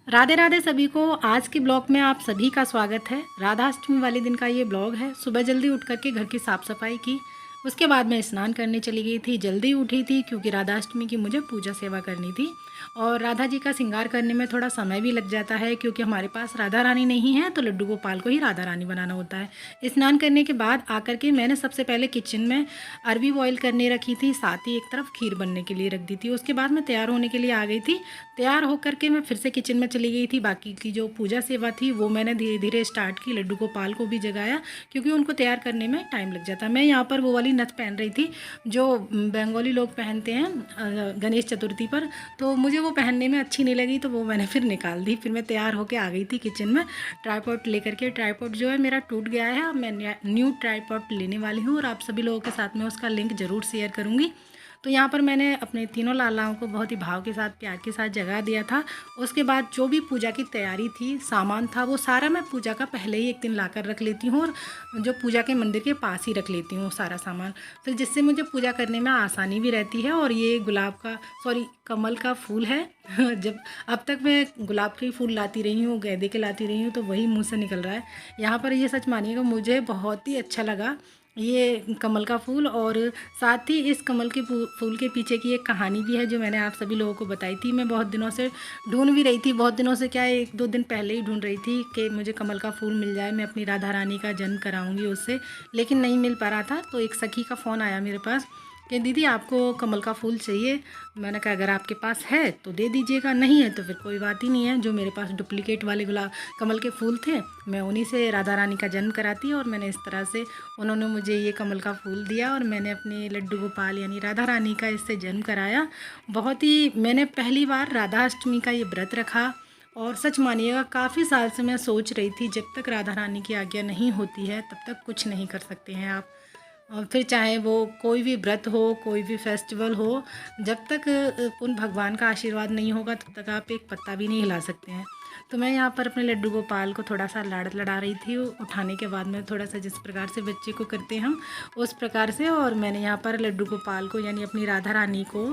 राधे राधे सभी को। आज के ब्लॉग में आप सभी का स्वागत है। राधाष्टमी वाले दिन का ये ब्लॉग है। सुबह जल्दी उठ करके घर की साफ़ सफाई की, उसके बाद मैं स्नान करने चली गई थी। जल्दी उठी थी क्योंकि राधाष्टमी की मुझे पूजा सेवा करनी थी और राधा जी का श्रृंगार करने में थोड़ा समय भी लग जाता है क्योंकि हमारे पास राधा रानी नहीं है, तो लड्डू गोपाल को ही राधा रानी बनाना होता है। स्नान करने के बाद आकर के मैंने सबसे पहले किचन में अरबी बॉईल करने रखी थी, साथ ही एक तरफ खीर बनने के लिए रख दी थी। उसके बाद मैं तैयार होने के लिए आ गई थी। तैयार होकर के मैं फिर से किचन में चली गई थी। बाकी की जो पूजा सेवा थी वो मैंने धीरे धीरे स्टार्ट की। लड्डू गोपाल को भी जगाया क्योंकि उनको तैयार करने में टाइम लग जाता है। मैं यहाँ पर वो वाली नथ पहन रही थी जो बंगाली लोग पहनते हैं गणेश चतुर्थी पर, तो मुझे वो पहनने में अच्छी नहीं लगी, तो वो मैंने फिर निकाल दी। फिर मैं तैयार होकर आ गई थी किचन में ट्राईपॉड लेकर के। ट्राईपॉड जो है मेरा टूट गया है, अब मैं न्यू ट्राईपॉड लेने वाली हूँ और आप सभी लोगों के साथ में उसका लिंक ज़रूर शेयर करूँगी। तो यहाँ पर मैंने अपने तीनों लालाओं को बहुत ही भाव के साथ, प्यार के साथ जगा दिया था। उसके बाद जो भी पूजा की तैयारी थी, सामान था, वो सारा मैं पूजा का पहले ही एक दिन ला कर रख लेती हूँ और जो पूजा के मंदिर के पास ही रख लेती हूँ सारा सामान, फिर जिससे मुझे पूजा करने में आसानी भी रहती है। और ये कमल का फूल है। जब अब तक मैं गुलाब के फूल लाती रही हूँ, गेंदे के लाती रही हूँ, तो वही मुँह से निकल रहा है। यहाँ पर ये सच मानिएगा मुझे बहुत ही अच्छा लगा ये कमल का फूल। और साथ ही इस कमल के फूल के पीछे की एक कहानी भी है जो मैंने आप सभी लोगों को बताई थी। मैं बहुत दिनों से ढूंढ भी रही थी, बहुत दिनों से क्या, 1-2 दिन पहले ही ढूंढ रही थी कि मुझे कमल का फूल मिल जाए, मैं अपनी राधा रानी का जन्म कराऊंगी उससे, लेकिन नहीं मिल पा रहा था। तो एक सखी का फ़ोन आया मेरे पास कि दीदी आपको कमल का फूल चाहिए। मैंने कहा अगर आपके पास है तो दे दीजिएगा, नहीं है तो फिर कोई बात ही नहीं है। जो मेरे पास डुप्लीकेट वाले गुलाब कमल के फूल थे, मैं उन्हीं से राधा रानी का जन्म कराती। और मैंने इस तरह से, उन्होंने मुझे ये कमल का फूल दिया और मैंने अपने लड्डू गोपाल यानी राधा रानी का इससे जन्म कराया। बहुत ही, मैंने पहली बार राधा अष्टमी का ये व्रत रखा और सच मानिएगा काफ़ी साल से मैं सोच रही थी जब तक राधा रानी की आज्ञा नहीं होती है तब तक कुछ नहीं कर सकते हैं आप। और फिर चाहे वो कोई भी व्रत हो, कोई भी फेस्टिवल हो, जब तक उन भगवान का आशीर्वाद नहीं होगा तब तक आप एक पत्ता भी नहीं हिला सकते हैं। तो मैं यहाँ पर अपने लड्डू गोपाल को थोड़ा सा लाड़ लड़ा रही थी। उठाने के बाद में थोड़ा सा जिस प्रकार से बच्चे को करते हम उस प्रकार से, और मैंने यहाँ पर लड्डू गोपाल को यानी अपनी राधा रानी को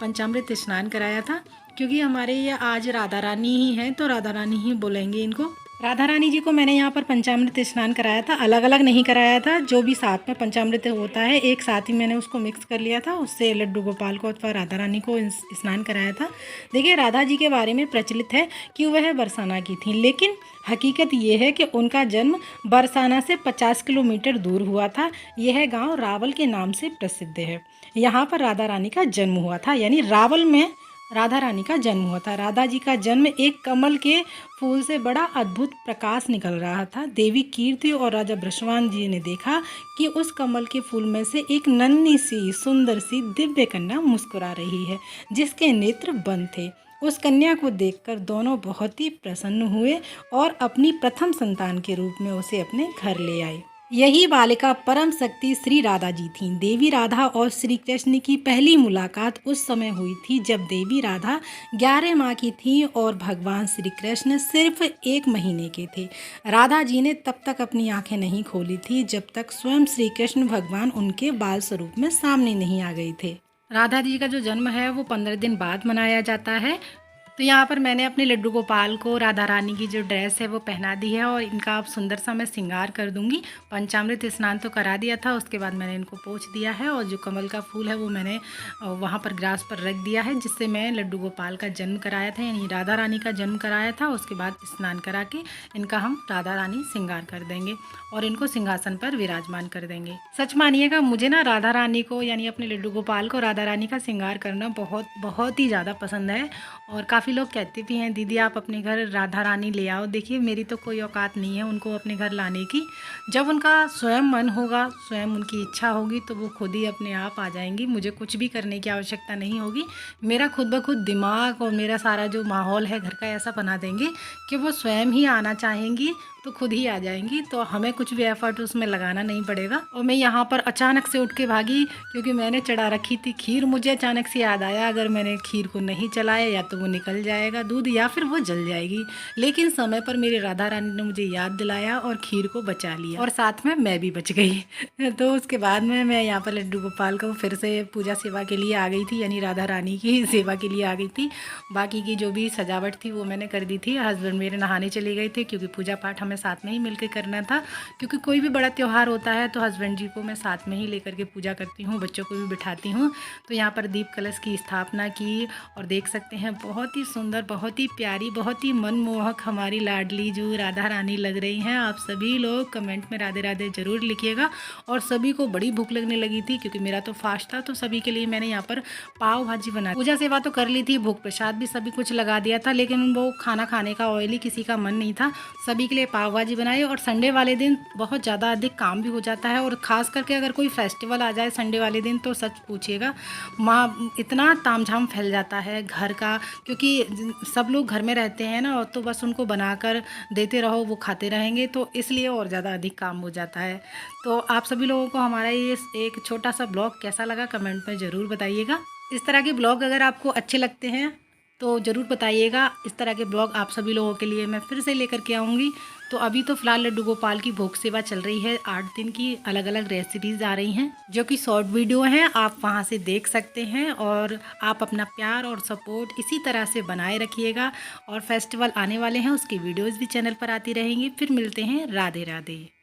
पंचामृत स्नान कराया था क्योंकि हमारे ये आज राधा रानी ही हैं, तो राधा रानी ही बोलेंगे इनको। राधा रानी जी को मैंने यहाँ पर पंचामृत स्नान कराया था, अलग अलग नहीं कराया था। जो भी साथ में पंचामृत होता है एक साथ ही मैंने उसको मिक्स कर लिया था, उससे लड्डू गोपाल को अथवा राधा रानी को स्नान कराया था। देखिए, राधा जी के बारे में प्रचलित है कि वह बरसाना की थी, लेकिन हकीकत ये है कि उनका जन्म बरसाना से 50 किलोमीटर दूर हुआ था। यह गांव रावल के नाम से प्रसिद्ध है। यहाँ पर राधा रानी का जन्म हुआ था, यानी रावल में राधा रानी का जन्म हुआ था। राधा जी का जन्म एक कमल के फूल से बड़ा अद्भुत प्रकाश निकल रहा था। देवी कीर्ति और राजा बृषवान जी ने देखा कि उस कमल के फूल में से एक नन्ही सी सुंदर सी दिव्य कन्या मुस्कुरा रही है जिसके नेत्र बंद थे। उस कन्या को देखकर दोनों बहुत ही प्रसन्न हुए और अपनी प्रथम संतान के रूप में उसे अपने घर ले आए। यही बालिका परम शक्ति श्री राधा जी थीं। देवी राधा और श्री कृष्ण की पहली मुलाकात उस समय हुई थी जब देवी राधा 11 माह की थीं और भगवान श्री कृष्ण सिर्फ 1 महीने के थे। राधा जी ने तब तक अपनी आंखें नहीं खोली थी जब तक स्वयं श्री कृष्ण भगवान उनके बाल स्वरूप में सामने नहीं आ गए थे। राधा जी का जो जन्म है वो 15 दिन बाद मनाया जाता है। तो यहाँ पर मैंने अपने लड्डू गोपाल को राधा रानी की जो ड्रेस है वो पहना दी है और इनका अब सुंदर सा मैं श्रृंगार कर दूंगी। पंचामृत स्नान तो करा दिया था, उसके बाद मैंने इनको पोंछ दिया है और जो कमल का फूल है वो मैंने वहाँ पर ग्रास पर रख दिया है जिससे मैं लड्डू गोपाल का जन्म कराया था, यानी राधा रानी का जन्म कराया था। उसके बाद स्नान करा के इनका हम राधा रानी श्रृंगार कर देंगे और इनको सिंहासन पर विराजमान कर देंगे। सच मानिएगा मुझे ना राधा रानी को यानी अपने लड्डू गोपाल को राधा रानी का श्रृंगार करना बहुत बहुत ही ज़्यादा पसंद है। और काफ़ी लोग कहते भी हैं दीदी आप अपने घर राधा रानी ले आओ। देखिए, मेरी तो कोई औकात नहीं है उनको अपने घर लाने की। जब उनका स्वयं मन होगा, स्वयं उनकी इच्छा होगी तो वो खुद ही अपने आप आ जाएंगी। मुझे कुछ भी करने की आवश्यकता नहीं होगी। मेरा खुद ब खुद दिमाग और मेरा सारा जो माहौल है घर का ऐसा बना देंगे कि वो स्वयं ही आना चाहेंगी तो खुद ही आ जाएंगी। तो हमें कुछ भी एफर्ट उसमें लगाना नहीं पड़ेगा। और मैं यहाँ पर अचानक से उठ के भागी क्योंकि मैंने चढ़ा रखी थी खीर। मुझे अचानक से याद आया अगर मैंने खीर को नहीं चलाया या तो वो निकल उबल जाएगा दूध या फिर वो जल जाएगी। लेकिन समय पर मेरी राधा रानी ने मुझे याद दिलाया और खीर को बचा लिया और साथ में मैं भी बच गई। तो उसके बाद में मैं यहाँ पर लड्डू गोपाल को फिर से पूजा सेवा के लिए आ गई थी, यानी राधा रानी की सेवा के लिए आ गई थी। बाकी की जो भी सजावट थी वो मैंने कर दी थी। हस्बैंड मेरे नहाने चले गए थे क्योंकि पूजा पाठ हमें साथ में ही मिलकर करना था, क्योंकि कोई भी बड़ा त्यौहार होता है तो हस्बैंड जी को मैं साथ में ही लेकर के पूजा करती हूँ, बच्चों को भी बिठाती हूँ। तो यहाँ पर दीप कलश की स्थापना की और देख सकते हैं बहुत ही सुंदर, बहुत ही प्यारी, बहुत ही मनमोहक हमारी लाडली जो राधा रानी लग रही हैं। आप सभी लोग कमेंट में राधे राधे ज़रूर लिखिएगा। और सभी को बड़ी भूख लगने लगी थी क्योंकि मेरा तो फास्ट था, तो सभी के लिए मैंने यहाँ पर पाव भाजी बना, पूजा सेवा तो कर ली थी, भोग प्रसाद भी सभी कुछ लगा दिया था, लेकिन वो खाना खाने का ऑयली किसी का मन नहीं था। सभी के लिए पाव भाजी बनाई। और संडे वाले दिन बहुत ज़्यादा अधिक काम भी हो जाता है, और ख़ास करके अगर कोई फेस्टिवल आ जाए संडे वाले दिन तो सच पूछिएगा वहाँ इतना तामझाम फैल जाता है घर का, क्योंकि सब लोग घर में रहते हैं ना, और तो बस उनको बनाकर देते रहो, वो खाते रहेंगे, तो इसलिए और ज़्यादा अधिक काम हो जाता है। तो आप सभी लोगों को हमारा ये एक छोटा सा ब्लॉग कैसा लगा कमेंट में ज़रूर बताइएगा। इस तरह के ब्लॉग अगर आपको अच्छे लगते हैं तो ज़रूर बताइएगा। इस तरह के ब्लॉग आप सभी लोगों के लिए मैं फिर से लेकर के आऊँगी। तो अभी तो फ़िलहाल लड्डू गोपाल की भोग सेवा चल रही है, 8 दिन की अलग अलग रेसिपीज़ आ रही हैं जो कि शॉर्ट वीडियो हैं, आप वहां से देख सकते हैं। और आप अपना प्यार और सपोर्ट इसी तरह से बनाए रखिएगा। और फेस्टिवल आने वाले हैं, उसकी वीडियोज़ भी चैनल पर आती रहेंगी। फिर मिलते हैं, राधे राधे।